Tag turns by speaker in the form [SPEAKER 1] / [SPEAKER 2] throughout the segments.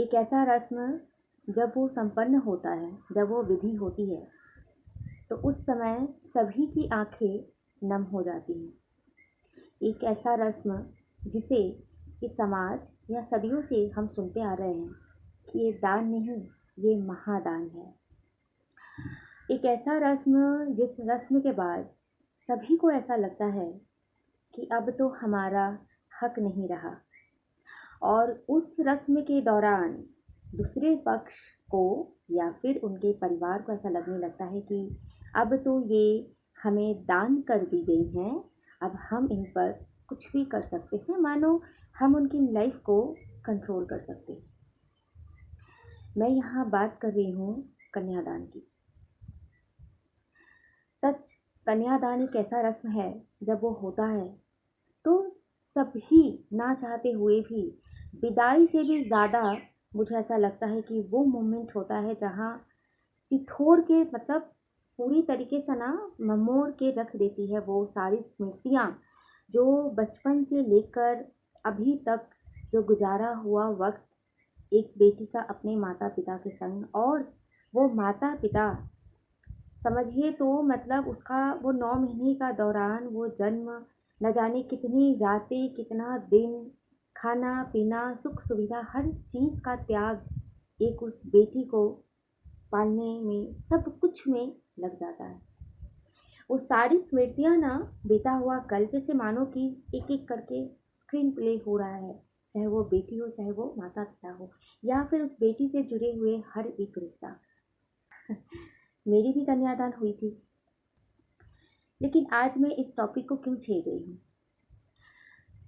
[SPEAKER 1] एक ऐसा रस्म जब वो संपन्न होता है, जब वो विधि होती है, तो उस समय सभी की आंखें नम हो जाती हैं। एक ऐसा रस्म जिसे इस समाज या सदियों से हम सुनते आ रहे हैं कि ये दान नहीं, ये महादान है। एक ऐसा रस्म जिस रस्म के बाद सभी को ऐसा लगता है कि अब तो हमारा हक नहीं रहा, और उस रस्म के दौरान दूसरे पक्ष को या फिर उनके परिवार को ऐसा लगने लगता है कि अब तो ये हमें दान कर दी गई हैं, अब हम इन पर कुछ भी कर सकते हैं, मानो हम उनकी लाइफ को कंट्रोल कर सकते हैं। मैं यहाँ बात कर रही हूँ कन्यादान की। सच, कन्यादान एक ऐसा रस्म है जब वो होता है तो सभी ना चाहते हुए भी, विदाई से भी ज़्यादा मुझे ऐसा लगता है कि वो मोमेंट होता है जहाँ तिथोड़ के, मतलब पूरी तरीके से ना ममोड़ के रख देती है वो सारी स्मृतियाँ जो बचपन से लेकर अभी तक जो गुजारा हुआ वक्त एक बेटी का अपने माता पिता के संग। और वो माता पिता, समझिए तो मतलब उसका वो 9 महीने का दौरान वो जन्म, न जाने कितनी रातें, कितना दिन, खाना पीना, सुख सुविधा, हर चीज़ का त्याग एक उस बेटी को पालने में, सब कुछ में लग जाता है। वो सारी स्मृतियाँ ना बीता हुआ कल जैसे मानो कि एक एक करके स्क्रीन प्ले हो रहा है, चाहे वो बेटी हो, चाहे वो माता पिता हो, या फिर उस बेटी से जुड़े हुए हर एक रिश्ता। मेरी भी कन्यादान हुई थी, लेकिन आज मैं इस टॉपिक को क्यों छेड़ रही हूँ?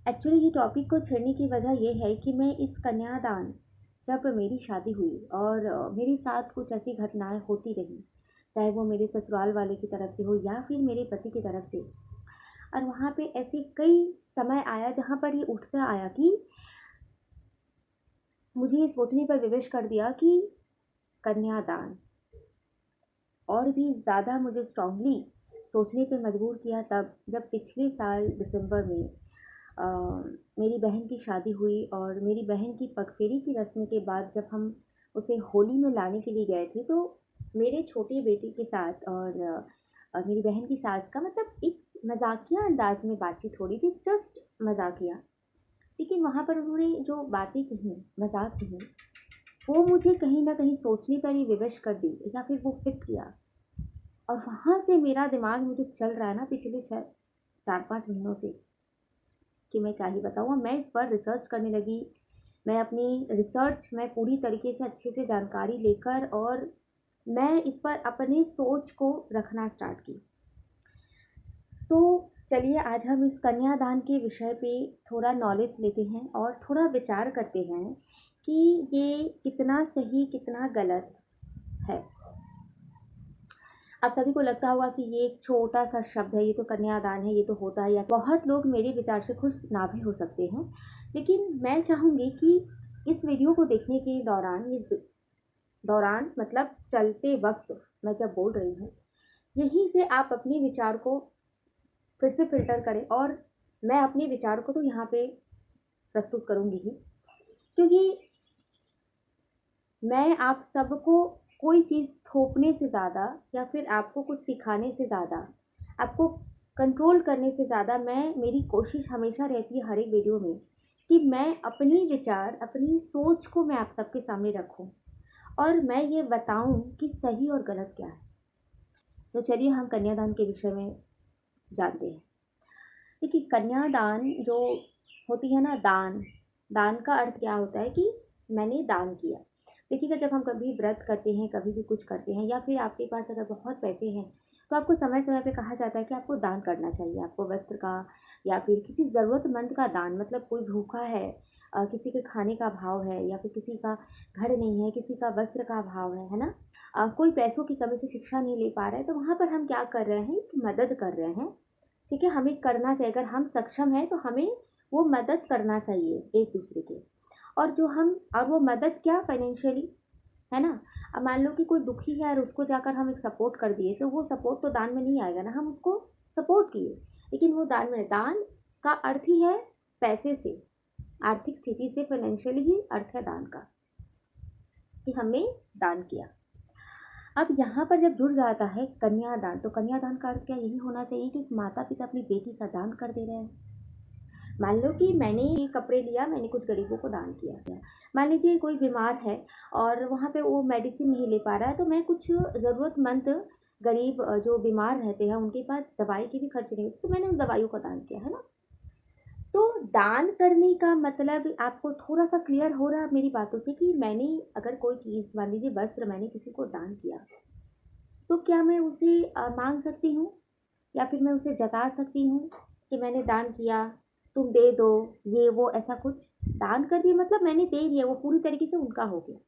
[SPEAKER 1] एक्चुअली ये टॉपिक को छेड़ने की वजह ये है कि मैं इस कन्यादान, जब मेरी शादी हुई और मेरे साथ कुछ ऐसी घटनाएं होती रही, चाहे वो मेरे ससुराल वाले की तरफ से हो या फिर मेरे पति की तरफ से, और वहाँ पे ऐसे कई समय आया जहाँ पर ये उठता आया कि मुझे ये सोचने पर विवश कर दिया कि कन्यादान, और भी ज़्यादा मुझे स्ट्रांगली सोचने पे मजबूर किया तब जब पिछले साल दिसंबर में अ, मेरी बहन की शादी हुई। और मेरी बहन की पगफेरी की रस्म के बाद जब हम उसे होली में लाने के लिए गए थे, तो मेरे छोटे बेटे के साथ और मेरी बहन की सास का, मतलब एक मजाकिया अंदाज में बातचीत हो रही थी, जस्ट मजाकिया। लेकिन वहाँ पर उन्होंने जो बातें कही, मजाक कही, वो मुझे कहीं ना कहीं सोचने पर ही विवश कर दी, या फिर वो हिट किया। और वहाँ से मेरा दिमाग मुझे चल रहा है ना पिछले 4-5 महीनों से, कि मैं क्या ही बताऊँ। मैं इस पर रिसर्च करने लगी। मैं अपनी रिसर्च में पूरी तरीके से अच्छे से जानकारी लेकर, और मैं इस पर अपनी सोच को रखना स्टार्ट की। तो चलिए आज हम इस कन्यादान के विषय पे थोड़ा नॉलेज लेते हैं और थोड़ा विचार करते हैं कि ये कितना सही कितना गलत है। आप सभी को लगता होगा कि ये एक छोटा सा शब्द है, ये तो कन्यादान है, ये तो होता है, या बहुत लोग मेरे विचार से खुश ना भी हो सकते हैं। लेकिन मैं चाहूँगी कि इस वीडियो को देखने के दौरान, इस दौरान मतलब चलते वक्त मैं जब बोल रही हूँ, यहीं से आप अपने विचार को फिर से फिल्टर करें। और मैं अपने विचार को तो यहाँ पे प्रस्तुत करूँगी ही, क्योंकि मैं आप सबको कोई चीज़ थोपने से ज़्यादा, या फिर आपको कुछ सिखाने से ज़्यादा, आपको कंट्रोल करने से ज़्यादा, मेरी कोशिश हमेशा रहती है हर एक वीडियो में कि मैं अपनी विचार, अपनी सोच को मैं आप सबके सामने रखूं, और मैं ये बताऊं कि सही और गलत क्या है। तो चलिए हम कन्यादान के विषय में जानते हैं। देखिए, कन्यादान जो होती है ना, दान, दान का अर्थ क्या होता है कि मैंने दान किया। देखिएगा, जब हम कभी व्रत करते हैं, कभी भी कुछ करते हैं, या फिर आपके पास अगर बहुत पैसे हैं, तो आपको समय समय पे कहा जाता है कि आपको दान करना चाहिए, आपको वस्त्र का या फिर किसी ज़रूरतमंद का दान। मतलब कोई भूखा है, किसी के खाने का अभाव है, या फिर किसी का घर नहीं है, किसी का वस्त्र का अभाव है ना, कोई पैसों की कमी से शिक्षा नहीं ले पा रहा है, तो वहाँ पर हम क्या कर रहे हैं, मदद कर रहे हैं। ठीक है, हमें करना चाहिए, अगर हम सक्षम हैं तो हमें वो मदद करना चाहिए एक दूसरे के। और जो हम, और वो मदद क्या, फाइनेंशियली, है ना। अब मान लो कि कोई दुखी है और उसको जाकर हम एक सपोर्ट कर दिए, तो वो सपोर्ट तो दान में नहीं आएगा ना, हम उसको सपोर्ट किए, लेकिन वो दान में, दान का अर्थ ही है पैसे से, आर्थिक स्थिति से, फाइनेंशियली ही अर्थ है दान का। कि हमने दान किया। अब यहाँ पर जब जुड़ जाता है कन्यादान, तो कन्यादान का अर्थ क्या यही होना चाहिए कि माता पिता अपनी बेटी का दान कर दे रहे हैं। मान लो कि मैंने ये कपड़े लिया, मैंने कुछ गरीबों को दान किया। मान लीजिए कोई बीमार है और वहाँ पे वो मेडिसिन नहीं ले पा रहा है, तो मैं कुछ ज़रूरतमंद गरीब जो बीमार रहते हैं उनके पास दवाई के भी खर्च नहीं होते, तो मैंने उन दवाइयों का दान किया, है ना। तो दान करने का मतलब आपको थोड़ा सा क्लियर हो रहा है मेरी बातों से कि मैंने अगर कोई चीज़, मान लीजिए वस्त्र, मैंने किसी को दान किया, तो क्या मैं उसे मांग सकती हूँ या फिर मैं उसे जता सकती हूँ कि मैंने दान किया, तुम दे दो, ये वो ऐसा कुछ। दान कर दिया मतलब मैंने दे दिया, वो पूरी तरीके से उनका हो गया।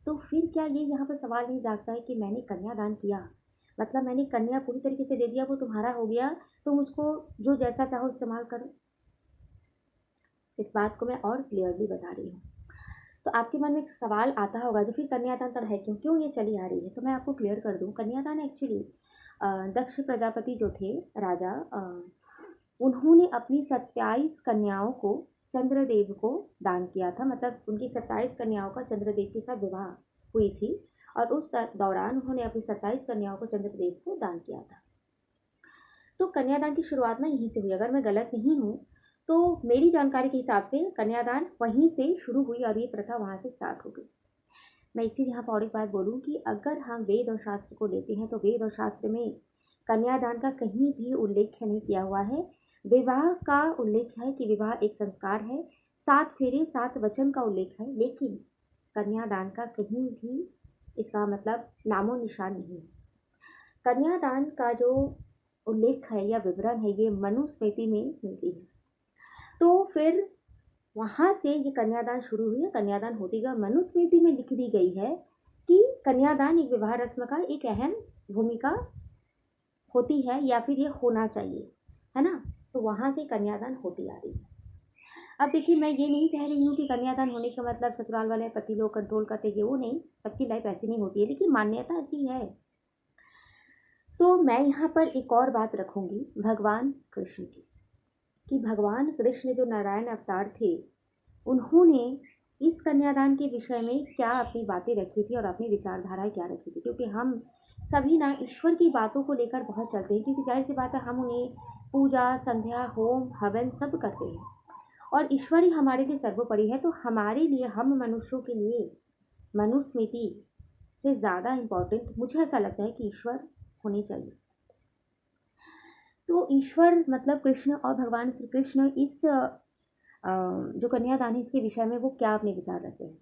[SPEAKER 1] तो फिर क्या ये यहाँ पर सवाल नहीं जागता है कि मैंने कन्यादान किया, मतलब मैंने कन्या पूरी तरीके से दे दिया, वो तुम्हारा हो गया, तुम उसको जो जैसा चाहो इस्तेमाल करो। इस बात को मैं और क्लियरली बता रही हूँ। तो आपके मन में एक सवाल आता होगा जो फिर कन्यादान तब है क्यों क्यों ये चली आ रही है, तो मैं आपको क्लियर कर दूँ। कन्यादान एक्चुअली दक्ष प्रजापति जो थे राजा, उन्होंने अपनी 27 कन्याओं को चंद्रदेव को दान किया था। मतलब उनकी 27 कन्याओं का चंद्रदेव के साथ विवाह हुई थी और उस दौरान उन्होंने अपनी 27 कन्याओं को चंद्रदेव को दान किया था। तो कन्यादान की शुरुआत ना यहीं से हुई, अगर मैं गलत नहीं हूँ तो मेरी जानकारी के हिसाब से कन्यादान वहीं से शुरू हुई और ये प्रथा वहाँ से स्टार्ट हो गई। मैं एक चीज़ यहाँ पर और एक बात बोलूँ कि अगर हम वेद और शास्त्र को लेते हैं तो वेद और शास्त्र में कन्यादान का कहीं भी उल्लेख नहीं किया हुआ है। विवाह का उल्लेख है कि विवाह एक संस्कार है, 7 फेरे 7 वचन का उल्लेख है, लेकिन कन्यादान का कहीं भी इसका मतलब नामो निशान नहीं है। कन्यादान का जो उल्लेख है या विवरण है ये मनुस्मृति में मिलती है। तो फिर वहाँ से ये कन्यादान शुरू हुई है। कन्यादान होती गई, मनुस्मृति में लिख दी गई है कि कन्यादान एक विवाह रस्म का एक अहम भूमिका होती है या फिर ये होना चाहिए, है ना। तो वहाँ से कन्यादान होती आ रही है। अब देखिए, मैं ये नहीं कह रही हूँ कि कन्यादान होने का मतलब ससुराल वाले पति लोग कंट्रोल करते हैं, वो नहीं, सबकी लाइफ ऐसी नहीं होती है, लेकिन मान्यता ऐसी है। तो मैं यहाँ पर एक और बात रखूँगी भगवान कृष्ण की, कि भगवान कृष्ण जो नारायण अवतार थे, उन्होंने इस कन्यादान के विषय में क्या अपनी बातें रखी थी और अपनी विचारधाराएं क्या रखी थी। क्योंकि हम सभी ना ईश्वर की बातों को लेकर बहुत चलते हैं, क्योंकि जाहिर सी बात है हम उन्हें पूजा, संध्या, होम, हवन सब करते हैं और ईश्वर ही हमारे लिए सर्वोपरि है। तो हमारे लिए, हम मनुष्यों के लिए मनुस्मृति से ज़्यादा इम्पोर्टेंट मुझे ऐसा लगता है कि ईश्वर होने चाहिए। तो ईश्वर मतलब कृष्ण और भगवान श्री कृष्ण इस जो कन्यादान है इसके विषय में वो क्या अपने विचार रखते हैं।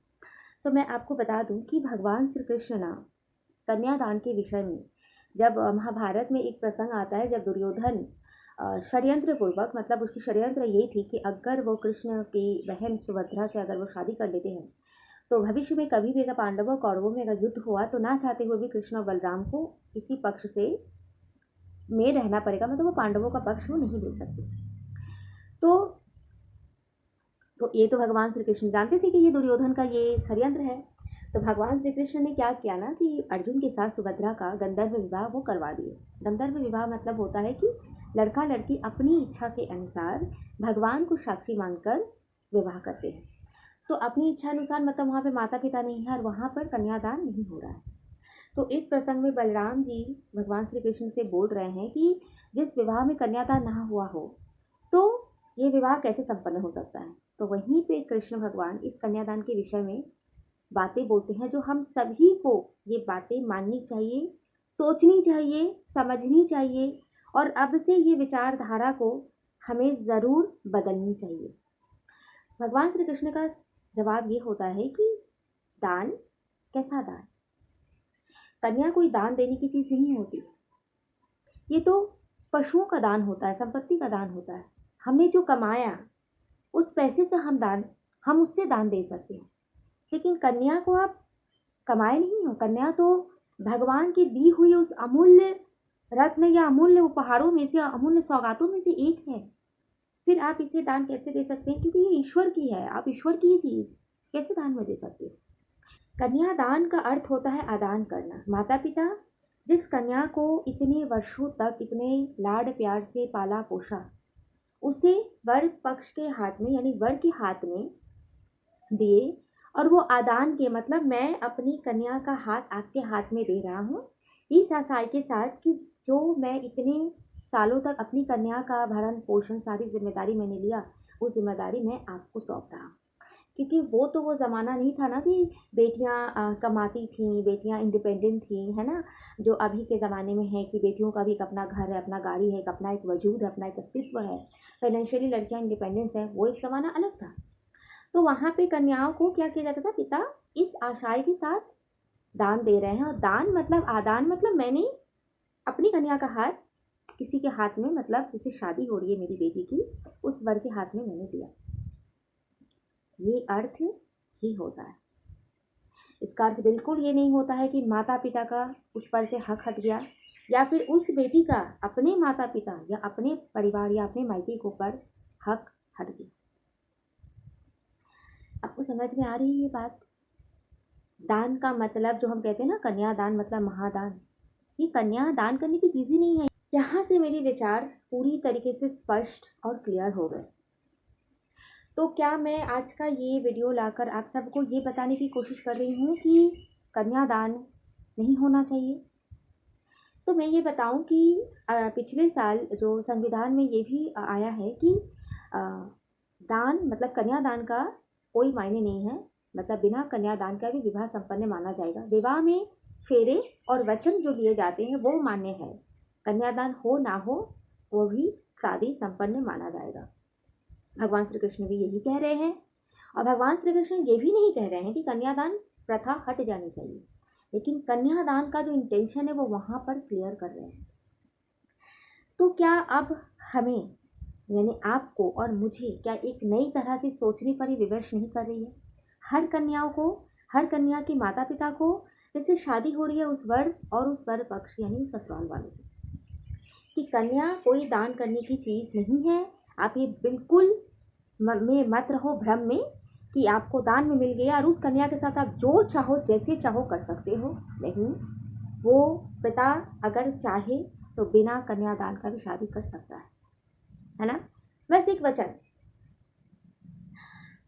[SPEAKER 1] तो मैं आपको बता दूं कि भगवान श्री कृष्ण ना कन्यादान के विषय में, जब महाभारत में एक प्रसंग आता है जब दुर्योधन षड्यंत्र पूर्वक, मतलब उसकी षड्यंत्र ये थी कि अगर वो कृष्ण की बहन सुभद्रा से अगर वो शादी कर लेते हैं तो भविष्य में कभी भी अगर पांडवों कौरवों में अगर युद्ध हुआ तो ना चाहते हुए भी कृष्ण और बलराम को किसी पक्ष से में रहना पड़ेगा, मतलब वो पांडवों का पक्ष वो नहीं ले सकते। तो ये तो भगवान श्री कृष्ण जानते थे कि ये दुर्योधन का ये षड्यंत्र है। तो भगवान श्री कृष्ण ने क्या किया ना कि अर्जुन के साथ सुभद्रा का गंधर्व विवाह वो करवा दिए। गंधर्व विवाह मतलब होता है कि लड़का लड़की अपनी इच्छा के अनुसार भगवान को साक्षी मानकर विवाह करते हैं। तो अपनी इच्छा अनुसार मतलब वहाँ पे माता पिता नहीं है और वहाँ पर कन्यादान नहीं हो रहा है। तो इस प्रसंग में बलराम जी भगवान श्री कृष्ण से बोल रहे हैं कि जिस विवाह में कन्यादान ना हुआ हो तो ये विवाह कैसे संपन्न हो सकता है। तो वहीं पे कृष्ण भगवान इस कन्यादान के विषय में बातें बोलते हैं जो हम सभी को ये बातें माननी चाहिए, सोचनी चाहिए, समझनी चाहिए और अब से ये विचारधारा को हमें ज़रूर बदलनी चाहिए। भगवान श्री कृष्ण का जवाब ये होता है कि दान, कैसा दान? कन्या कोई दान देने की चीज़ नहीं होती, ये तो पशुओं का दान होता है, संपत्ति का दान होता है। हमने जो कमाया उस पैसे से हम उससे दान दे सकते हैं, लेकिन कन्या को आप कमाए नहीं हो। कन्या तो भगवान की दी हुई उस अमूल्य रत्न या अमूल्य उपहारों में से, अमूल्य सौगातों में से एक है। फिर आप इसे दान कैसे दे सकते हैं? क्योंकि ये ईश्वर की है, आप ईश्वर की ही चीज़ कैसे दान में दे सकते हो? कन्यादान का अर्थ होता है आदान करना। माता पिता जिस कन्या को इतने वर्षों तक इतने लाड प्यार से पाला पोसा, उसे वर पक्ष के हाथ में यानी वर के हाथ में दिए और वो आदान के मतलब मैं अपनी कन्या का हाथ आपके हाथ में दे रहा हूँ, इस आशय के साथ कि जो मैं इतने सालों तक अपनी कन्या का भरण पोषण सारी जिम्मेदारी मैंने लिया, वो जिम्मेदारी मैं आपको सौंप रहा हूँ। क्योंकि वो ज़माना नहीं था ना कि बेटियां कमाती थीं, बेटियां इंडिपेंडेंट थीं, है ना? जो अभी के ज़माने में है कि बेटियों का भी एक अपना घर है, अपना गाड़ी है, एक अपना एक वजूद है, अपना एक अस्तित्व है, फाइनेंशियली लड़कियां इंडिपेंडेंस है, वो एक ज़माना अलग था। तो वहाँ पे कन्याओं को क्या किया जाता था, पिता इस आशय के साथ दान दे रहे हैं, और दान मतलब आदान मतलब मैंने अपनी कन्या का हाथ किसी के हाथ में, मतलब जिससे शादी हो रही है मेरी बेटी की, उस वर के हाथ में मैंने दिया। ये अर्थ ही होता है। इसका अर्थ बिल्कुल ये नहीं होता है कि माता पिता का उस पर से हक हट गया, या फिर उस बेटी का अपने माता पिता या अपने परिवार या अपने मायके के ऊपर हक हट गया। आपको समझ में आ रही है ये बात? दान का मतलब जो हम कहते हैं ना, कन्यादान मतलब महादान, ये कन्या दान करने की चीज़ ही नहीं है। यहाँ से मेरे विचार पूरी तरीके से स्पष्ट और क्लियर हो गए। तो क्या मैं आज का ये वीडियो लाकर आप सबको ये बताने की कोशिश कर रही हूँ कि कन्यादान नहीं होना चाहिए? तो मैं ये बताऊँ कि पिछले साल जो संविधान में ये भी आया है कि अ, दान मतलब कन्यादान का कोई मायने नहीं है, मतलब बिना कन्यादान का भी विवाह संपन्न माना जाएगा। विवाह में फेरे और वचन जो लिए जाते हैं वो मान्य है, कन्यादान हो ना हो वो भी शादी संपन्न माना जाएगा। भगवान श्री कृष्ण भी यही कह रहे हैं, और भगवान श्री कृष्ण ये भी नहीं कह रहे हैं कि कन्यादान प्रथा हट जानी चाहिए, लेकिन कन्यादान का जो इंटेंशन है वो वहाँ पर क्लियर कर रहे हैं। तो क्या अब हमें यानी आपको और मुझे क्या एक नई तरह से सोचने पर ही विवश नहीं कर रही है? हर कन्याओं को, हर कन्या के माता पिता को जैसे शादी हो रही है उस वर और उस वर पक्ष यानी ससुराल वालों से, कि कन्या कोई दान करने की चीज़ नहीं है। आप ये बिल्कुल में मत रहो भ्रम में कि आपको दान में मिल गया और उस कन्या के साथ आप जो चाहो जैसे चाहो कर सकते हो। नहीं, वो पिता अगर चाहे तो बिना कन्यादान का भी शादी कर सकता है ना? बस एक वचन।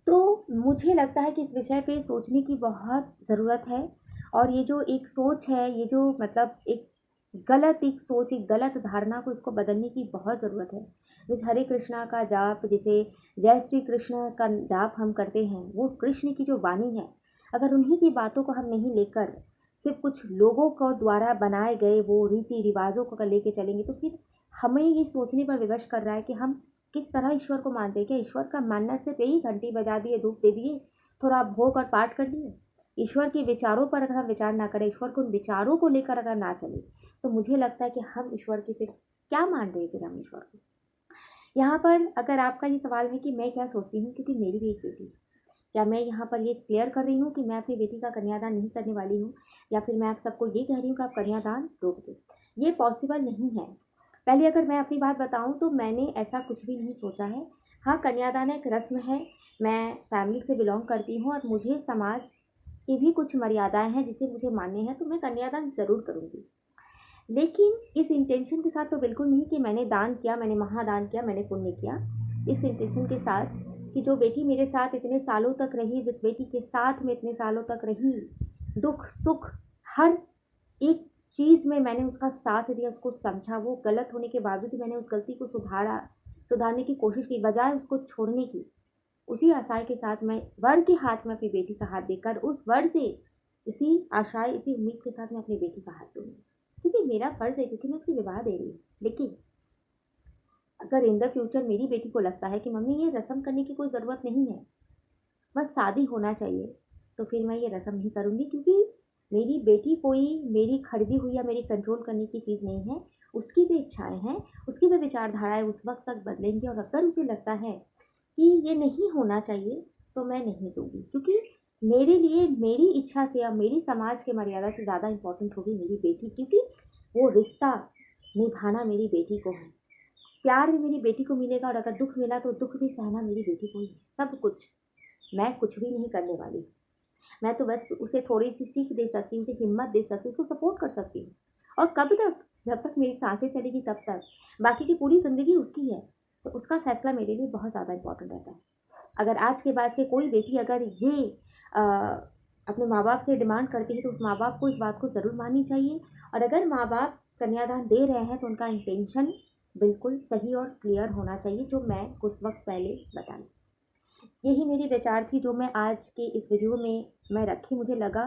[SPEAKER 1] तो मुझे लगता है कि इस विषय पे सोचने की बहुत ज़रूरत है, और ये जो एक सोच है, ये जो मतलब एक गलत एक सोच, एक गलत धारणा को इसको बदलने की बहुत ज़रूरत है। जिस हरे कृष्णा का जाप, जिसे जय श्री कृष्ण का जाप हम करते हैं, वो कृष्ण की जो वाणी है, अगर उन्हीं की बातों को हम नहीं लेकर सिर्फ कुछ लोगों को द्वारा बनाए गए वो रीति रिवाजों को लेके चलेंगे, तो फिर हमें ये सोचने पर विवश कर रहा है कि हम किस तरह ईश्वर को मानते हैं। क्या ईश्वर का मानना सिर्फ यही घंटी बजा दिए, धूप दे दिए, थोड़ा भोग और पाठ कर लिए? ईश्वर के विचारों पर अगर हम विचार ना करें, ईश्वर को उन विचारों को लेकर अगर ना चले, तो मुझे लगता है कि हम ईश्वर की फिर क्या मान रहे हैं? फिर हम ईश्वर को यहाँ पर अगर आपका ये सवाल है कि मैं क्या सोचती हूँ, क्योंकि मेरी भी एक बेटी, क्या मैं यहाँ पर ये क्लियर कर रही हूँ कि मैं अपनी बेटी का कन्यादान नहीं करने वाली हूँ, या फिर मैं आप सबको ये कह रही हूँ कि आप कन्यादान रोक दो? ये पॉसिबल नहीं है। पहले अगर मैं अपनी बात बताऊँ तो मैंने ऐसा कुछ भी नहीं सोचा है। हाँ, कन्यादान एक रस्म है, मैं फैमिली से बिलोंग करती हूँ और मुझे समाज की भी कुछ मर्यादाएं हैं जिसे मुझे मानने हैं, तो मैं कन्यादान ज़रूर करूँगी। लेकिन इस इंटेंशन के साथ तो बिल्कुल नहीं कि मैंने दान किया, मैंने महादान किया, मैंने पुण्य किया। इस इंटेंशन के साथ कि जो बेटी मेरे साथ इतने सालों तक रही, जिस बेटी के साथ में इतने सालों तक रही, दुख सुख हर एक चीज़ में मैंने उसका साथ दिया, उसको समझा, वो गलत होने के बावजूद भी मैंने उस गलती को सुधारने की कोशिश की, बजाय उसको छोड़ने की। उसी आशय के साथ मैं वर के हाथ में अपनी बेटी का हाथ देकर उस वर से इसी आशय, इसी उम्मीद के साथ मैं अपनी बेटी का हाथ दूंगी, क्योंकि मेरा फ़र्ज़ है, क्योंकि मैं उसकी विवाह दे रही हूँ। लेकिन अगर इन द फ्यूचर मेरी बेटी को लगता है कि मम्मी ये रस्म करने की कोई ज़रूरत नहीं है, बस शादी होना चाहिए, तो फिर मैं ये रस्म नहीं करूँगी, क्योंकि मेरी बेटी कोई मेरी खरीदी हुई या मेरी कंट्रोल करने की चीज़ नहीं है। उसकी भी इच्छाएं हैं, उसकी भी विचारधाराएं उस वक्त तक बदलेंगी, और अगर उसे लगता है कि ये नहीं होना चाहिए तो मैं नहीं दूंगी, क्योंकि मेरे लिए मेरी इच्छा से या मेरी समाज के मर्यादा से ज़्यादा इम्पोर्टेंट होगी मेरी बेटी, क्योंकि वो रिश्ता निभाना मेरी बेटी को है। प्यार भी मेरी बेटी को मिलेगा, और अगर दुख मिला तो दुख भी सहना मेरी बेटी को ही है। सब कुछ मैं कुछ भी नहीं करने वाली। मैं तो बस उसे थोड़ी सी सीख दे सकती हूँ, उसे हिम्मत दे सकती हूँ, उसको सपोर्ट कर सकती हूँ। और कब तक? जब तक मेरी सांसें चलेगी तब तक। बाकी की पूरी ज़िंदगी उसकी है, तो उसका फैसला मेरे लिए बहुत ज़्यादा इंपॉर्टेंट रहता है। अगर आज के बाद से कोई बेटी अगर ये अपने माँ बाप से डिमांड करती है तो उस माँ बाप को इस बात को ज़रूर माननी चाहिए। और अगर माँ बाप कन्यादान दे रहे हैं तो उनका इंटेंशन बिल्कुल सही और क्लियर होना चाहिए, जो मैं कुछ वक्त पहले बताई। यही मेरी विचार थी जो मैं आज के इस वीडियो में मैं रखी। मुझे लगा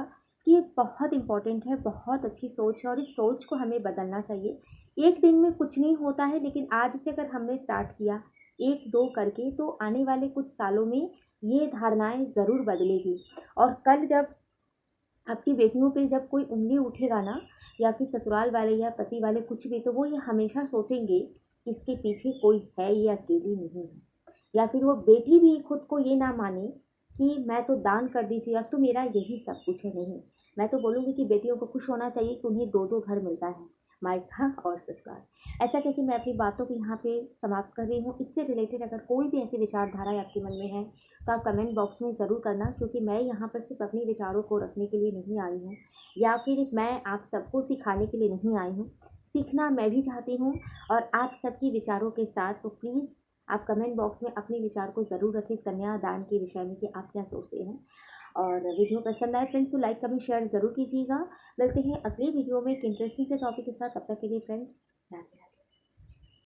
[SPEAKER 1] कि ये बहुत इम्पोर्टेंट है, बहुत अच्छी सोच है और इस सोच को हमें बदलना चाहिए। एक दिन में कुछ नहीं होता है, लेकिन आज से अगर हमने स्टार्ट किया एक दो करके तो आने वाले कुछ सालों में ये धारणाएं ज़रूर बदलेगी। और कल जब आपकी बेटियों पे जब कोई उंगली उठेगा ना, या फिर ससुराल वाले या पति वाले कुछ भी, तो वो ये हमेशा सोचेंगे कि इसके पीछे कोई है, ये अकेली नहीं है। या फिर वो बेटी भी खुद को ये ना माने कि मैं तो दान कर दीजिए या तो मेरा यही सब कुछ है। नहीं, मैं तो बोलूँगी कि बेटियों को खुश होना चाहिए कि उन्हें दो दो घर मिलता है, मायका और ससुराल। ऐसा करके मैं अपनी बातों को यहाँ पे समाप्त कर रही हूँ। इससे रिलेटेड अगर कोई भी ऐसी विचारधारा आपके मन में है तो आप कमेंट बॉक्स में ज़रूर करना, क्योंकि मैं यहाँ पर सिर्फ अपने विचारों को रखने के लिए नहीं आई हूँ, या फिर मैं आप सबको सिखाने के लिए नहीं आई हूँ। सीखना मैं भी चाहती हूँ और आप सबकी विचारों के साथ। तो प्लीज़ आप कमेंट बॉक्स में अपने विचार को ज़रूर रखें इस कन्यादान के विषय में कि आप क्या सोचते हैं। और वीडियो पसंद आए फ्रेंड्स तो लाइक कमेंट शेयर ज़रूर कीजिएगा। मिलते हैं अगले वीडियो में एक इंटरेस्टिंग से टॉपिक के साथ। तब तक के लिए फ्रेंड्स,